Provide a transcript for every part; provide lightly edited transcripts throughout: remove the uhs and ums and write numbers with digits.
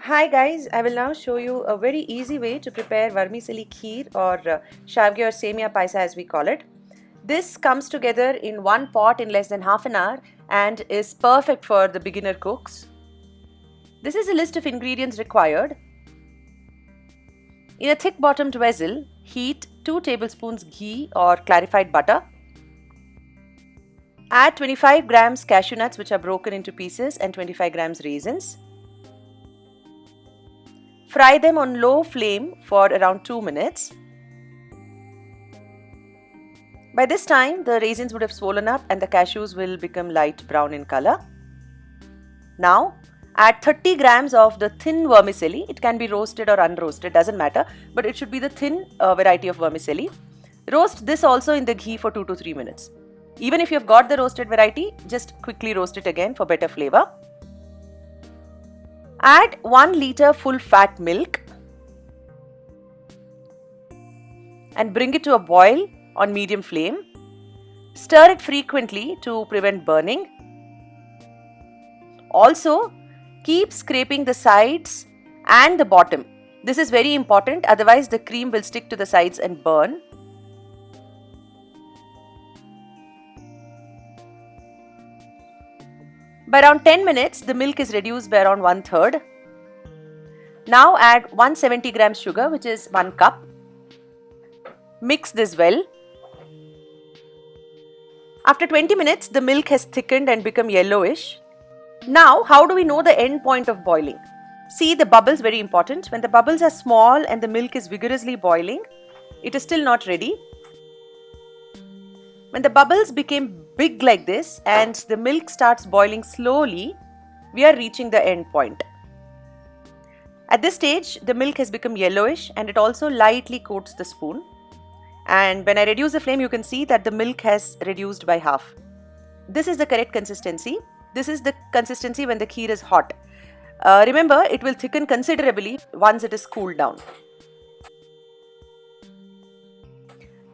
Hi guys, I will now show you a very easy way to prepare vermicelli kheer or shavige or semia paisa as we call it. This comes together in one pot in less than half an hour and is perfect for the beginner cooks. This is a list of ingredients required. In a thick bottomed vessel, heat 2 tablespoons ghee or clarified butter. Add 25 grams cashew nuts which are broken into pieces and 25 grams raisins. Fry them on low flame for around 2 minutes. By this time, the raisins would have swollen up and the cashews will become light brown in color. Now, add 30 grams of the thin vermicelli. It can be roasted or unroasted, doesn't matter, but it should be the thin variety of vermicelli. Roast this also in the ghee for 2 to 3 minutes. Even if you've got the roasted variety, just quickly roast it again for better flavor. Add 1 liter full fat milk and bring it to a boil on medium flame. Stir it frequently to prevent burning. Also, keep scraping the sides and the bottom. This is very important, otherwise the cream will stick to the sides and burn. By around 10 minutes, the milk is reduced by around 1/3. Now add 170 grams sugar, which is 1 cup. Mix this well. After 20 minutes, the milk has thickened and become yellowish. Now, how do we know the end point of boiling? See the bubbles, very important. When the bubbles are small and the milk is vigorously boiling, it is still not ready. When the bubbles became big like this and the milk starts boiling slowly, we are reaching the end point. At this stage, the milk has become yellowish and it also lightly coats the spoon. And when I reduce the flame, you can see that the milk has reduced by half. This is the correct consistency. This is the consistency when the kheer is hot. Remember, it will thicken considerably once it is cooled down.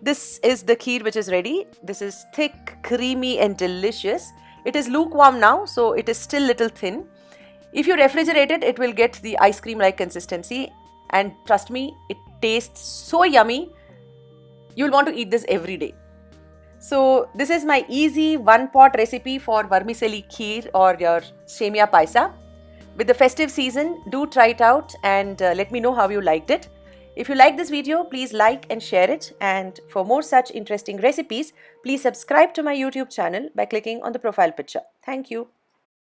This is the kheer which is ready. This is thick, creamy and delicious. It is lukewarm now, so it is still little thin. If you refrigerate it, it will get the ice cream like consistency, and trust me, it tastes so yummy. You'll want to eat this every day. So this is my easy one pot recipe for vermicelli kheer or your semia paisa. With the festive season, do try it out and let me know how you liked it. If you like this video, please like and share it, and for more such interesting recipes, please subscribe to my YouTube channel by clicking on the profile picture. Thank you.